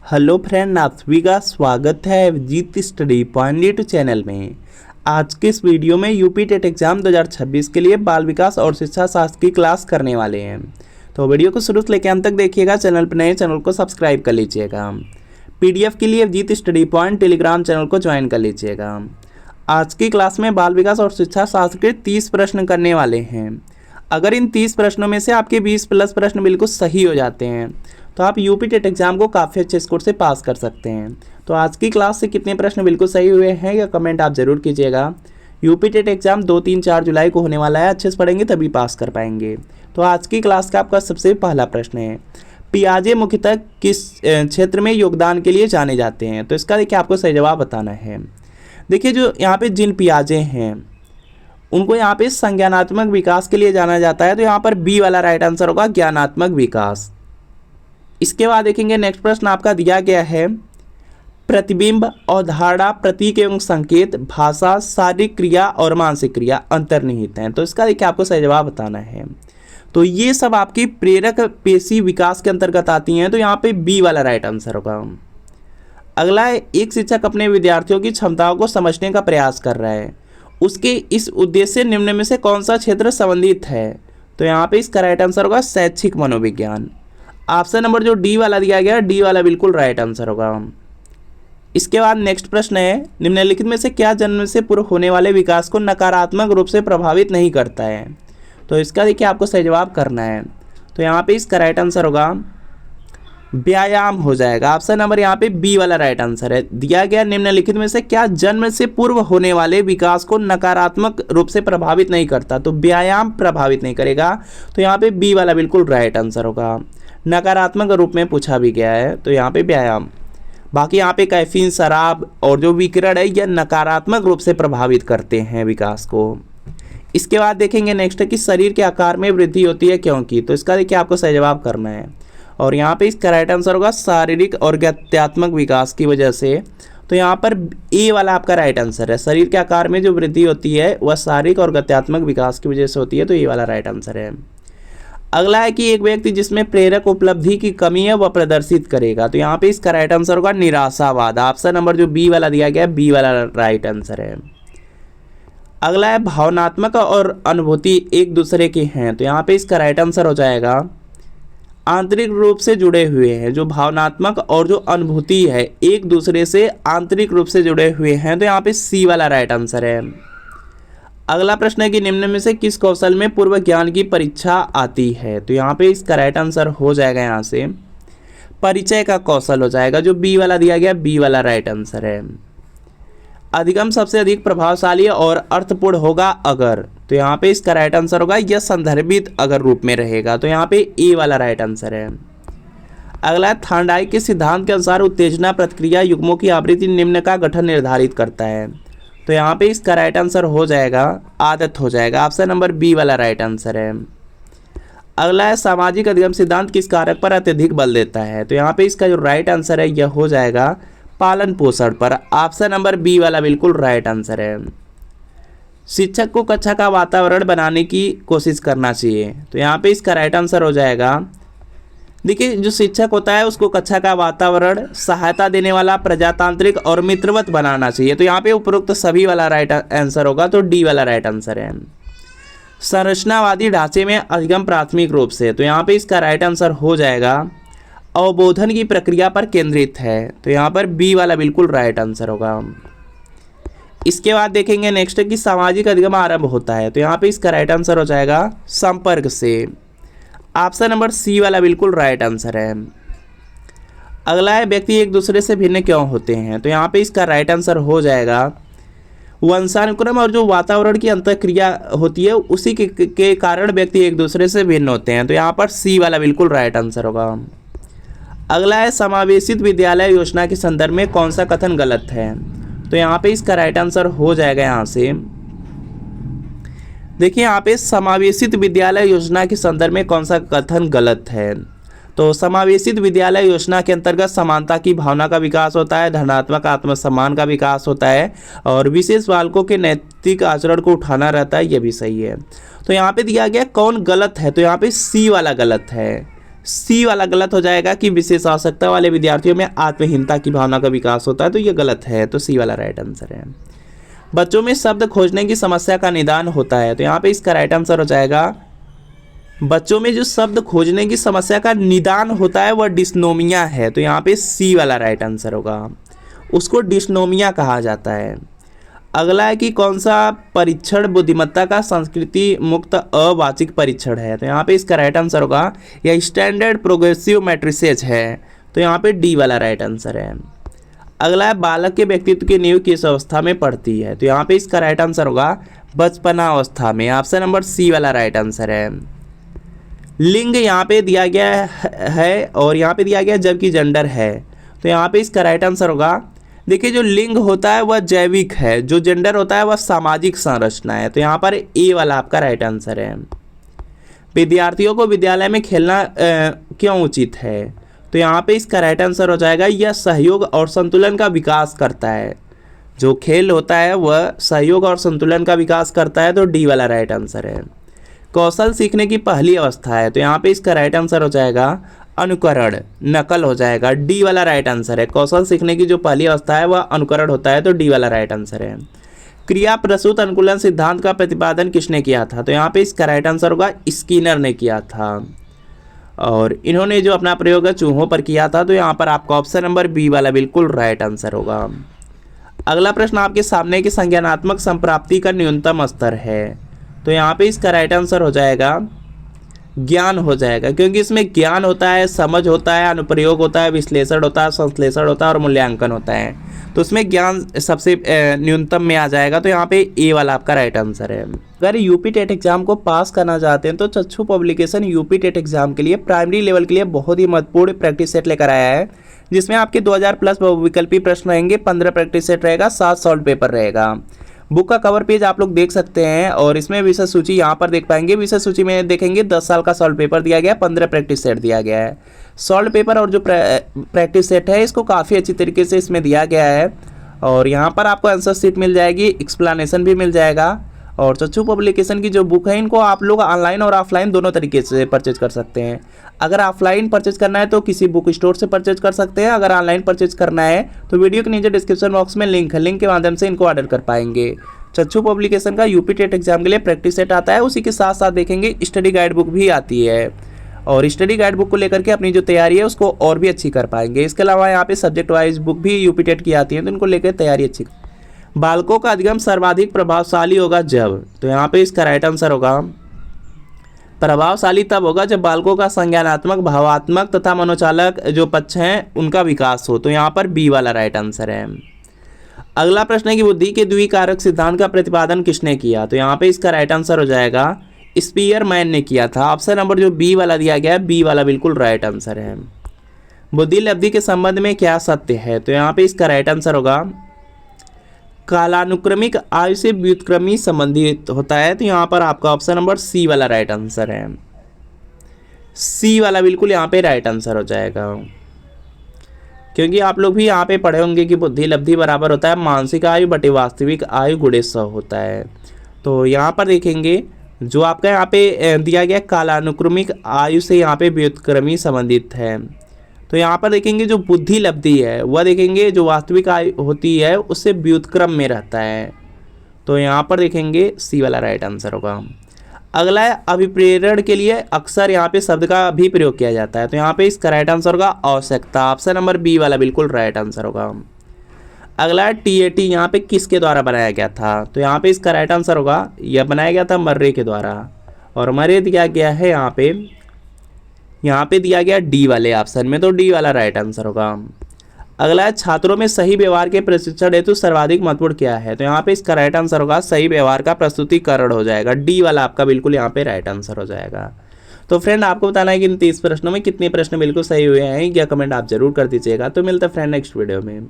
Hello friend, आप सभी का स्वागत है Abhijeet study point YouTube channel में। आज के इस वीडियो में यूपी टेट एग्जाम 2026 के लिए बाल विकास और शिक्षा शास्त्र की क्लास करने वाले हैं। तो वीडियो को शुरू से लेकर अंत तक देखिएगा। चैनल पर नए चैनल को सब्सक्राइब कर लीजिएगा। पीडीएफ के लिए Abhijeet study point Telegram channel को ज्वाइन कर लीजिएगा। आज की क्लास में बाल विकास और शिक्षा शास्त्र के 30 प्रश्न करने वाले हैं। अगर इन 30 प्रश्नों में से आपके 20 प्लस प्रश्न बिल्कुल सही हो जाते हैं तो आप यूपी टेट एग्जाम को काफ़ी अच्छे स्कोर से पास कर सकते हैं। तो आज की क्लास से कितने प्रश्न बिल्कुल सही हुए हैं या कमेंट आप जरूर कीजिएगा। यूपी टेट एग्जाम 2, 3, 4 जुलाई को होने वाला है। अच्छे से पढ़ेंगे तभी पास कर पाएंगे। तो आज की क्लास का आपका सबसे पहला प्रश्न है, पियाजे मुख्यतः किस क्षेत्र में योगदान के लिए जाने जाते हैं? तो इसका देखिए आपको सही जवाब बताना है। देखिए जो यहाँ पे जिन पियाजे हैं उनको यहाँ पे संज्ञानात्मक विकास के लिए जाना जाता है। तो यहाँ पर बी वाला राइट आंसर होगा, ज्ञानात्मक विकास। इसके बाद देखेंगे नेक्स्ट प्रश्न आपका दिया गया है, प्रतिबिंब, अवधारणा, प्रतीक एवं संकेत, भाषा, शारीरिक क्रिया और मानसिक क्रिया अंतर्निहित हैं। तो इसका देखिए आपको सही जवाब बताना है। तो ये सब आपकी प्रेरक पेशी विकास के अंतर्गत आती हैं। तो यहाँ पे बी वाला राइट आंसर होगा। अगला है, एक शिक्षक अपने विद्यार्थियों की क्षमताओं को समझने का प्रयास कर रहा है, उसके इस उद्देश्य से निम्न में से कौन सा क्षेत्र संबंधित है? तो यहाँ पे इसका राइट आंसर होगा शैक्षिक मनोविज्ञान। ऑप्शन नंबर जो डी वाला दिया गया, डी वाला बिल्कुल राइट आंसर होगा। इसके बाद नेक्स्ट प्रश्न है, निम्नलिखित में से क्या जन्म से पूर्व होने वाले विकास को नकारात्मक रूप से प्रभावित नहीं करता है? तो इसका देखिए आपको सही जवाब करना है। तो यहाँ पे इसका राइट आंसर होगा व्यायाम हो जाएगा। ऑप्शन नंबर यहाँ पे बी वाला राइट आंसर है। दिया गया निम्नलिखित में से क्या जन्म से पूर्व होने वाले विकास को नकारात्मक रूप से प्रभावित नहीं करता? तो व्यायाम प्रभावित नहीं करेगा। तो यहाँ पे बी वाला बिल्कुल राइट आंसर होगा। नकारात्मक रूप में पूछा भी गया है तो यहाँ पे व्यायाम। बाकी यहाँ पे कैफीन, शराब और जो विकिरण है यह नकारात्मक रूप से प्रभावित करते हैं विकास को। इसके बाद देखेंगे नेक्स्ट है कि शरीर के आकार में वृद्धि होती है क्योंकि? तो इसका देखिए आपको सही जवाब करना है। और यहाँ पे इसका राइट आंसर होगा शारीरिक और गत्यात्मक विकास की वजह से। तो यहाँ पर ए वाला आपका राइट आंसर है। शरीर के आकार में जो वृद्धि होती है वह शारीरिक और गत्यात्मक विकास की वजह से होती है। तो ए वाला राइट आंसर है। अगला है कि एक व्यक्ति जिसमें प्रेरक उपलब्धि की कमी है वह प्रदर्शित करेगा। तो यहाँ पे इसका राइट आंसर होगा निराशावाद। ऑप्शन नंबर जो बी वाला दिया गया, बी वाला राइट आंसर है। अगला है भावनात्मक और अनुभूति एक दूसरे के हैं। तो यहाँ पे इसका राइट आंसर हो जाएगा आंतरिक रूप से जुड़े हुए हैं। जो भावनात्मक और जो अनुभूति है एक दूसरे से आंतरिक रूप से जुड़े हुए हैं। तो यहाँ पे सी वाला राइट आंसर है। अगला प्रश्न है कि निम्न में से किस कौशल में पूर्व ज्ञान की परीक्षा आती है? तो यहाँ पे इसका राइट आंसर हो जाएगा यहाँ से परिचय का कौशल हो जाएगा। जो बी वाला दिया गया, बी वाला राइट आंसर है। अधिगम सबसे अधिक प्रभावशाली और अर्थपूर्ण होगा अगर? तो यहाँ पे इसका राइट आंसर होगा यह संदर्भित अगर रूप में रहेगा। तो यहाँ पे ए वाला राइट आंसर है। अगला थार्नडाइक के सिद्धांत के अनुसार उत्तेजना प्रतिक्रिया युग्मों की आवृत्ति निम्न का गठन निर्धारित करता है। तो यहाँ पे इसका राइट आंसर हो जाएगा आदत हो जाएगा। ऑप्शन नंबर बी वाला राइट आंसर है। अगला है सामाजिक अधिगम सिद्धांत किस कारक पर अत्यधिक बल देता है? तो यहाँ पे इसका जो राइट आंसर है यह हो जाएगा पालन पोषण पर। ऑप्शन नंबर बी वाला बिल्कुल राइट आंसर है। शिक्षक को कक्षा का वातावरण बनाने की कोशिश करना चाहिए। तो यहाँ पे इसका राइट आंसर हो जाएगा, देखिए जो शिक्षक होता है उसको कक्षा का वातावरण सहायता देने वाला, प्रजातांत्रिक और मित्रवत बनाना चाहिए। तो यहाँ पे उपरोक्त सभी वाला राइट आंसर होगा। तो डी वाला राइट आंसर है। संरचनावादी ढांचे में अधिगम प्राथमिक रूप से। तो यहाँ पे इसका राइट आंसर हो जाएगा अवबोधन की प्रक्रिया पर केंद्रित है। तो यहाँ पर बी वाला बिल्कुल राइट आंसर होगा। इसके बाद देखेंगे नेक्स्ट कि सामाजिक अधिगम आरंभ होता है। तो यहाँ पे इसका राइट आंसर हो जाएगा संपर्क से। ऑप्शन नंबर सी वाला बिल्कुल राइट आंसर है। अगला है व्यक्ति एक दूसरे से भिन्न क्यों होते हैं? तो यहाँ पे इसका राइट आंसर हो जाएगा वंशानुक्रम और जो वातावरण की अंतःक्रिया होती है उसी के कारण व्यक्ति एक दूसरे से भिन्न होते हैं। तो यहाँ पर सी वाला बिल्कुल राइट आंसर होगा। अगला है समावेशित विद्यालय योजना के संदर्भ में कौन सा कथन गलत है? तो यहाँ पे इसका राइट आंसर हो जाएगा यहाँ से, देखिए यहाँ पे समावेशित विद्यालय योजना के संदर्भ में कौन सा कथन गलत है? तो समावेशित विद्यालय योजना के अंतर्गत समानता की भावना का विकास होता है, धनात्मक आत्मसम्मान का विकास होता है और विशेष बालकों के नैतिक आचरण को उठाना रहता है। यह भी सही है। तो यहाँ पे दिया गया कौन गलत है? तो यहाँ पे सी वाला गलत है। सी वाला गलत हो जाएगा कि विशेष आवश्यकता वाले विद्यार्थियों में आत्महीनता की भावना का विकास होता है, तो ये गलत है, तो सी वाला राइट आंसर है। बच्चों में शब्द खोजने की समस्या का निदान होता है, तो यहाँ पे इसका राइट आंसर हो जाएगा, बच्चों में जो शब्द खोजने की समस्या का निदान होता है वह डिस्नोमिया है, तो यहाँ पे सी वाला राइट आंसर होगा, उसको डिस्नोमिया कहा जाता है। अगला है कि कौन सा परीक्षण बुद्धिमत्ता का संस्कृति मुक्त अवाचिक परीक्षण है, तो यहाँ पे इसका राइट आंसर होगा, यह स्टैंडर्ड प्रोग्रेसिव मैट्रिसेज है, तो यहाँ पे डी वाला राइट आंसर है। अगला है बालक के व्यक्तित्व की नींव किस अवस्था में पड़ती है, तो यहाँ पे इसका राइट आंसर होगा बचपना अवस्था में, ऑप्शन नंबर सी वाला राइट आंसर है। लिंग यहाँ पे दिया गया है और यहाँ पे दिया गया जबकि जेंडर है, तो यहाँ पे इसका राइट आंसर होगा, देखिए जो लिंग होता है वह जैविक है, जो जेंडर होता है वह सामाजिक संरचना है, तो यहाँ पर ए वाला आपका राइट आंसर है। विद्यार्थियों को विद्यालय में खेलना क्यों उचित है, तो यहाँ पे इसका राइट आंसर हो जाएगा, यह सहयोग और संतुलन का विकास करता है, जो खेल होता है वह सहयोग और संतुलन का विकास करता है, तो डी वाला राइट आंसर है। कौशल सीखने की पहली अवस्था है, तो यहाँ पे इसका राइट आंसर हो जाएगा अनुकरण, नकल हो जाएगा, डी वाला राइट आंसर है। कौशल सीखने की जो पहली अवस्था है वह अनुकरण होता है, तो डी वाला राइट आंसर है। क्रिया प्रसूत अनुकूलन सिद्धांत का प्रतिपादन किसने किया था, तो यहाँ पे इसका राइट आंसर होगा स्किनर ने किया था, और इन्होंने जो अपना प्रयोग है चूहों पर किया था, तो यहाँ पर आपका ऑप्शन नंबर बी वाला बिल्कुल राइट आंसर होगा। अगला प्रश्न आपके सामने की संज्ञानात्मक संप्राप्ति का न्यूनतम स्तर है, तो यहाँ पे इसका राइट आंसर हो जाएगा ज्ञान हो जाएगा, क्योंकि इसमें ज्ञान होता है, समझ होता है, अनुप्रयोग होता है, विश्लेषण होता है, संश्लेषण होता है और मूल्यांकन होता है, तो उसमें ज्ञान सबसे न्यूनतम में आ जाएगा, तो यहाँ पे ए वाला आपका राइट आंसर है। अगर यूपी टेट एग्जाम को पास करना चाहते हैं तो चक्षु पब्लिकेशन यूपी टेट एग्जाम के लिए प्राइमरी लेवल के लिए बहुत ही महत्वपूर्ण प्रैक्टिस सेट लेकर आया है, जिसमें आपके 2000 प्लस बहुविकल्पी प्रश्न रहेंगे, 15 प्रैक्टिस सेट रहेगा, 7 सॉल्व पेपर रहेगा। बुक का कवर पेज आप लोग देख सकते हैं, और इसमें विषय सूची यहाँ पर देख पाएंगे। विषय सूची में देखेंगे 10 साल का सॉल्व पेपर दिया गया है, 15 प्रैक्टिस सेट दिया गया है। सॉल्व पेपर और जो प्रैक्टिस सेट है इसको काफ़ी अच्छी तरीके से इसमें दिया गया है, और यहाँ पर आपको आंसर शीट मिल जाएगी, एक्सप्लेनेशन भी मिल जाएगा। और चक्षु पब्लिकेशन की जो बुक है इनको आप लोग ऑनलाइन और ऑफलाइन दोनों तरीके से परचेज कर सकते हैं। अगर ऑफलाइन परचेज करना है तो किसी बुक स्टोर से परचेज कर सकते हैं, अगर ऑनलाइन परचेज करना है तो वीडियो के नीचे डिस्क्रिप्शन बॉक्स में लिंक है, लिंक के माध्यम से इनको ऑर्डर कर पाएंगे। चक्षु पब्लिकेशन का यूपी टेट एग्जाम के लिए प्रैक्टिस सेट आता है, उसी के साथ साथ देखेंगे स्टडी गाइड बुक भी आती है, और स्टडी गाइड बुक को लेकर के अपनी जो तैयारी है उसको और भी अच्छी कर पाएंगे। इसके अलावा यहाँ पे सब्जेक्ट वाइज बुक भी यूपी टेट की आती है, तो इनको लेकर तैयारी अच्छी। बालकों का अधिगम सर्वाधिक प्रभावशाली होगा जब, तो यहाँ पे इसका राइट आंसर होगा, प्रभावशाली तब होगा जब बालकों का संज्ञानात्मक, भावात्मक तथा मनोचालक जो पक्ष हैं उनका विकास हो, तो यहाँ पर बी वाला राइट आंसर है। अगला प्रश्न है कि बुद्धि के द्विकारक सिद्धांत का प्रतिपादन किसने किया, तो यहाँ पे इसका राइट आंसर हो जाएगा स्पीयरमैन ने किया था। ऑप्शन नंबर जो बी वाला दिया गया है, बी वाला बिल्कुल राइट आंसर है। बुद्धि लब्धि के संबंध में क्या सत्य है, तो यहाँ पे इसका राइट आंसर होगा कालानुक्रमिक आयु से व्युत्क्रमी संबंधित होता है, तो यहाँ पर आपका ऑप्शन नंबर सी वाला राइट आंसर है। सी वाला बिल्कुल यहाँ पे राइट आंसर हो जाएगा, क्योंकि आप लोग भी यहाँ पे पढ़े होंगे कि बुद्धि लब्धि बराबर होता है मानसिक आयु बटे वास्तविक आयु गुणे 100 होता है। तो यहाँ पर देखेंगे जो आपका यहाँ पे दिया गया कालानुक्रमिक आयु से यहाँ पे व्युत्क्रमी संबंधित है, तो यहाँ पर देखेंगे जो बुद्धि लब्धि है वह देखेंगे जो वास्तविक आयु होती है उससे व्युत्क्रम में रहता है, तो यहाँ पर देखेंगे सी वाला राइट आंसर होगा। अगला है अभिप्रेरण के लिए अक्सर यहाँ पे शब्द का भी प्रयोग किया जाता है, तो यहाँ पे इसका राइट आंसर होगा आवश्यकता, ऑप्शन नंबर बी वाला बिल्कुल राइट आंसर होगा। अगला है टीएटी यहाँ पे किसके द्वारा बनाया गया था, तो यहाँ पे इसका राइट आंसर होगा, यह बनाया गया था मर्रे के द्वारा, और मर्रे दिया गया है यहाँ पे दिया गया डी वाले ऑप्शन में, तो डी वाला राइट आंसर होगा। अगला है छात्रों में सही व्यवहार के प्रशिक्षण हेतु सर्वाधिक महत्वपूर्ण क्या है, तो यहाँ पे इसका राइट आंसर होगा सही व्यवहार का प्रस्तुतिकरण हो जाएगा, डी वाला आपका बिल्कुल यहाँ पे राइट आंसर हो जाएगा। तो फ्रेंड आपको बताना है कि इन 30 प्रश्नों में कितने प्रश्न बिल्कुल सही हुए हैं, यह कमेंट आप जरूर कर दीजिएगा। तो मिलते हैं फ्रेंड नेक्स्ट वीडियो में।